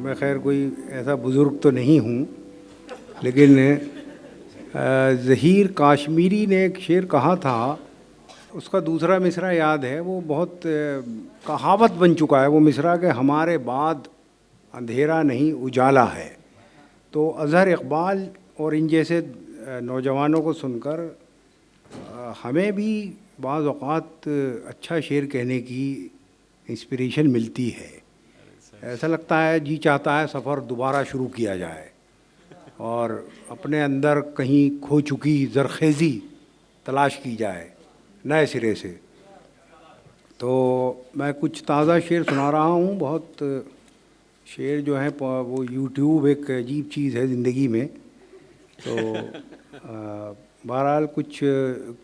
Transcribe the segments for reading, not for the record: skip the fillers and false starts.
मैं खैर कोई ऐसा बुज़ुर्ग तो नहीं हूँ, लेकिन ज़हीर काश्मीरी ने एक शेर कहा था, उसका दूसरा मिसरा याद है। वो बहुत कहावत बन चुका है वो मिसरा कि हमारे बाद अंधेरा नहीं उजाला है। तो अज़हर इकबाल और इन जैसे नौजवानों को सुनकर हमें भी बाज़ औक़ात अच्छा शेर कहने की इंस्पिरेशन मिलती है। ऐसा लगता है जी चाहता है सफ़र दोबारा शुरू किया जाए और अपने अंदर कहीं खो चुकी ज़रख़ेज़ी तलाश की जाए नए सिरे से। तो मैं कुछ ताज़ा शेर सुना रहा हूँ। बहुत शेर जो हैं वो यूट्यूब एक अजीब चीज़ है ज़िंदगी में। तो बहरहाल कुछ,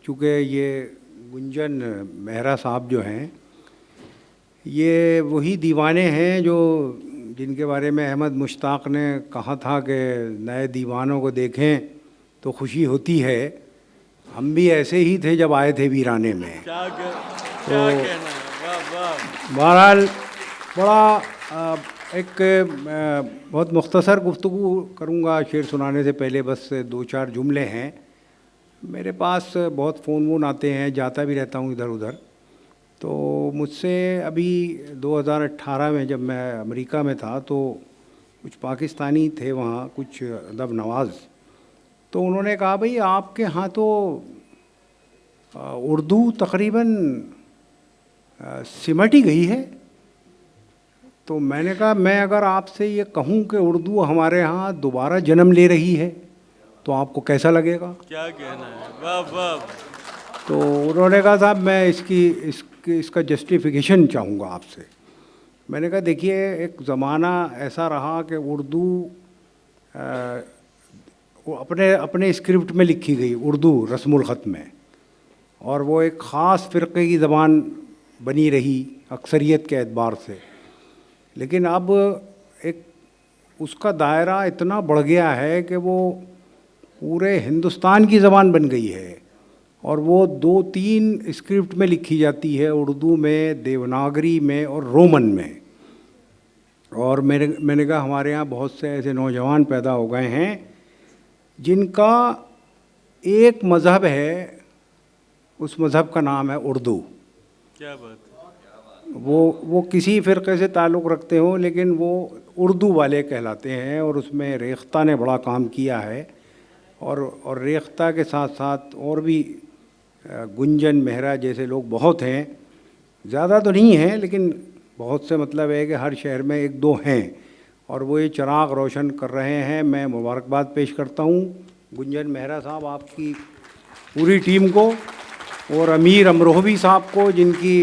चूँकि ये गुंजन मेहरा साहब जो हैं ये वही दीवाने हैं जो जिनके बारे में अहमद मुश्ताक ने कहा था कि नए दीवानों को देखें तो खुशी होती है। हम भी ऐसे ही थे जब आए थे वीराने में। तो बहरहाल बड़ा एक बहुत मुख्तसर गुफ्तगू करूँगा शेर सुनाने से पहले। बस दो चार जुमले हैं। मेरे पास बहुत फ़ोन वोन आते हैं, जाता भी रहता हूँ इधर उधर। तो मुझसे अभी 2018 में जब मैं अमेरिका में था तो कुछ पाकिस्तानी थे वहाँ, कुछ अदब नवाज़। तो उन्होंने कहा भाई आपके यहाँ तो उर्दू तकरीबन सिमट ही गई है। तो मैंने कहा मैं अगर आपसे ये कहूँ कि उर्दू हमारे यहाँ दोबारा जन्म ले रही है तो आपको कैसा लगेगा? क्या कहना है? वाह वाह। तो उन्होंने कहा साहब मैं इसका जस्टिफिकेशन चाहूँगा आपसे। मैंने कहा देखिए एक ज़माना ऐसा रहा कि उर्दू वो अपने अपने स्क्रिप्ट में लिखी गई, उर्दू रस्मुल ख़त में, और वो एक ख़ास फ़िरक़े की ज़बान बनी रही अक्सरियत के एतबार से। लेकिन अब एक उसका दायरा इतना बढ़ गया है कि वो पूरे हिंदुस्तान की ज़बान बन गई है और वो 2-3 स्क्रिप्ट में लिखी जाती है, उर्दू में, देवनागरी में और रोमन में। और मैंने कहा हमारे यहाँ बहुत से ऐसे नौजवान पैदा हो गए हैं जिनका एक मज़हब है, उस मज़हब का नाम है उर्दू। क्या बात है। वो किसी फ़िरक़े से ताल्लुक़ रखते हो लेकिन वो उर्दू वाले कहलाते हैं। और उसमें रेख्ता ने बड़ा काम किया है। और रेख्ता के साथ साथ और भी गुंजन मेहरा जैसे लोग बहुत हैं, ज़्यादा तो नहीं हैं लेकिन बहुत से, मतलब है कि हर शहर में एक दो हैं और वो ये चिराग रोशन कर रहे हैं। मैं मुबारकबाद पेश करता हूँ गुंजन मेहरा साहब, आपकी पूरी टीम को, और अमीर अमरोहवी साहब को जिनकी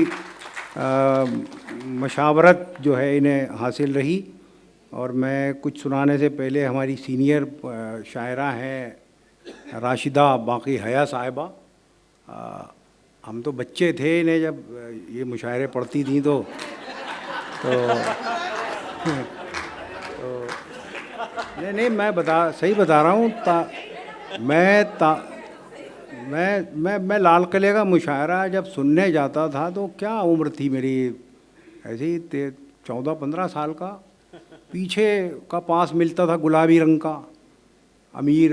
मशावरत जो है इन्हें हासिल रही। और मैं कुछ सुनाने से पहले हमारी सीनियर शायरा हैं राशिदा बाकी हया साहिबा, हम तो बच्चे थे इन्हें जब ये मुशायरे पढ़ती थी तो नहीं मैं सही बता रहा हूँ। मैं लाल किले का मुशायरा जब सुनने जाता था तो क्या उम्र थी मेरी, ऐसे ही 14-15 साल का। पीछे का पास मिलता था गुलाबी रंग का, अमीर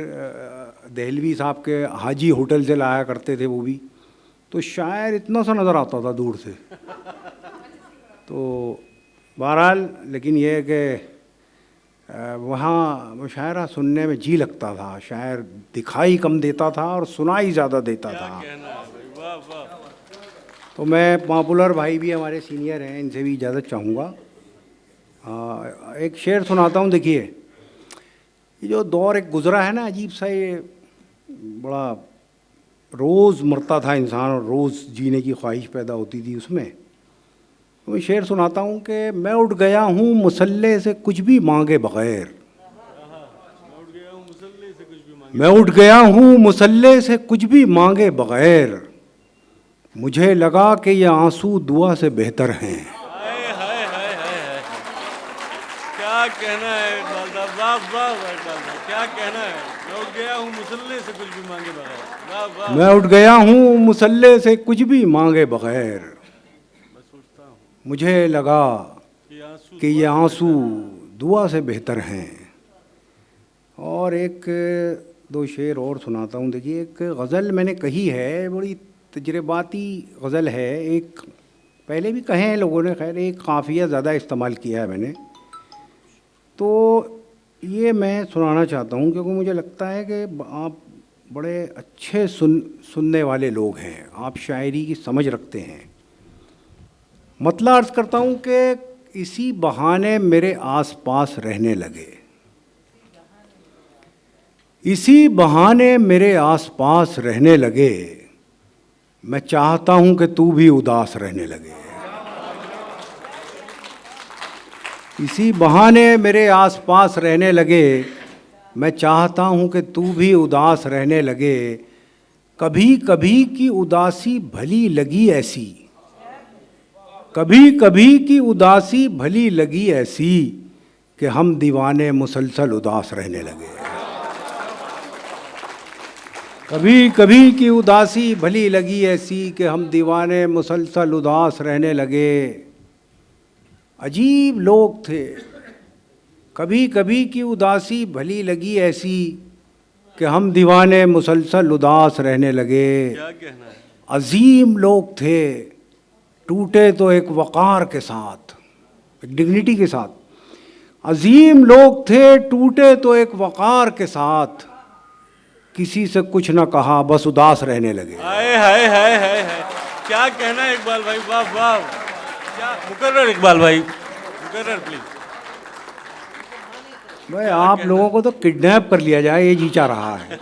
दहलवी साहब के हाजी होटल से लाया करते थे वो भी। तो शायर इतना सा नज़र आता था दूर से। तो बहरहाल लेकिन ये है कि वहाँ मुशायरा सुनने में जी लगता था। शायर दिखाई कम देता था और सुनाई ज़्यादा देता था। वाह वाह। तो मैं पॉपुलर भाई भी हमारे सीनियर हैं, इनसे भी इजाज़त चाहूँगा। एक शेर सुनाता हूँ। देखिए ये जो दौर एक गुज़रा है ना अजीब सा, ये बड़ा रोज़ मरता था इंसान और रोज़ जीने की ख्वाहिश पैदा होती थी उसमें। तो मैं शेर सुनाता हूँ कि मैं उठ गया हूँ मुसल्ले से कुछ भी मांगे बग़ैर। मैं उठ गया हूँ मुसल्ले से कुछ भी मांगे बग़ैर, मुझे लगा कि ये आंसू दुआ से बेहतर हैं। क्या कहना है इकबाल साहब, वाह वाह इकबाल साहब, क्या कहना है। मैं उठ गया हूँ मुसल्ले से कुछ भी मांगे बगैर। वाह वाह। मैं उठ गया हूँ मुसल्ले से कुछ भी मांगे बगैर, मुझे लगा कि ये आंसू दुआ से बेहतर हैं। और एक दो शेर और सुनाता हूँ। देखिए, एक गज़ल मैंने कही है, बड़ी तजर्बाती गज़ल है। एक पहले भी कहे हैं लोगों ने, खैर एक काफ़िया ज़्यादा इस्तेमाल किया है मैंने, तो ये मैं सुनाना चाहता हूँ क्योंकि मुझे लगता है कि आप बड़े अच्छे सुनने वाले लोग हैं, आप शायरी की समझ रखते हैं। मतलब अर्ज़ करता हूँ कि इसी बहाने मेरे आसपास रहने लगे, इसी बहाने मेरे आसपास रहने लगे, मैं चाहता हूँ कि तू भी उदास रहने लगे। इसी बहाने मेरे आसपास रहने लगे, मैं चाहता हूँ कि तू भी उदास रहने लगे। कभी कभी की उदासी भली लगी ऐसी, कभी कभी की उदासी भली लगी ऐसी, कि हम दीवाने मुसलसल उदास रहने लगे। कभी कभी की उदासी भली लगी ऐसी, कि हम दीवाने मुसलसल उदास रहने लगे। अजीब लोग थे, कभी कभी की उदासी भली लगी ऐसी, कि हम दीवाने मुसलसल उदास रहने लगे। क्या कहना है। अजीम लोग थे, टूटे तो एक वक़ार के साथ, एक डिग्निटी के साथ। अजीम लोग थे, टूटे तो एक वक़ार के साथ, किसी से कुछ न कहा बस उदास रहने लगे। हाय हाय हाय हाय हाय, क्या कहना है इकबाल भाई, वाह वाह। क्या मुकर्रर इकबाल भाई, मुकर्रर प्लीज। भाई आप लोगों को तो किडनैप कर लिया जाए, ये जी चाह रहा है,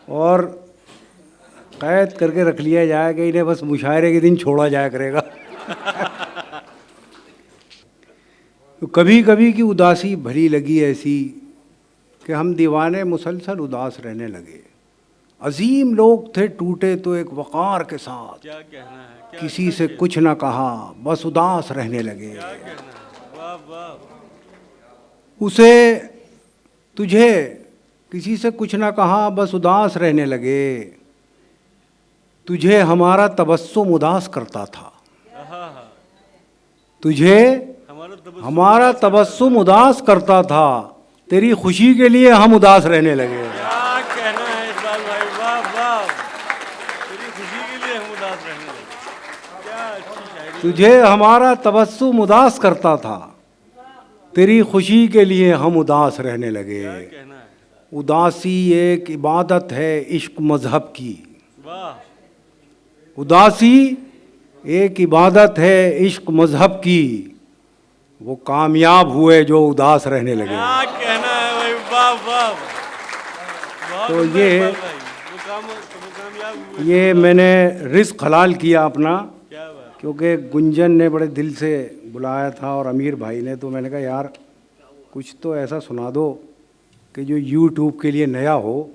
और कैद करके रख लिया जाए कि इन्हें बस मुशायरे के दिन छोड़ा जाया करेगा। तो कभी कभी की उदासी भली लगी ऐसी, कि हम दीवाने मुसलसल उदास रहने लगे। अजीम लोग थे, टूटे तो एक वक़ार के साथ, क्या कहना है, क्या किसी से कुछ न कहा बस उदास रहने लगे। क्या कहना है, वाह वाह। उसे तुझे किसी से कुछ न कहा बस उदास रहने लगे, तुझे हमारा तबस्सुम उदास करता था, हाँ, तुझे हमारा तबस्सुम उदास करता था, तेरी खुशी के लिए हम उदास रहने लगे। क्या कहना है इकबाल भाई, वाह वाह। तेरी खुशी के लिए हम उदास रहने लगे, क्या अच्छी शायरी। तुझे हमारा तबस्सुम उदास करता था, तेरी खुशी के लिए हम उदास रहने लगे। क्या कहना है, उदासी एक इबादत है इश्क मज़हब की, वाह। उदासी एक इबादत है इश्क मज़हब की, वो कामयाब हुए जो उदास रहने लगे। क्या कहना है भाई, वाह वाह। बहुत तो सुंदर ये इकबाल भाई, वो कामयाब हुए। ये मैंने रिस्क हलाल किया अपना, क्या बात। क्योंकि गुंजन ने बड़े दिल से बुलाया था और अमीर भाई ने, तो मैंने कहा यार कुछ तो ऐसा सुना दो कि जो यूट्यूब के लिए नया हो।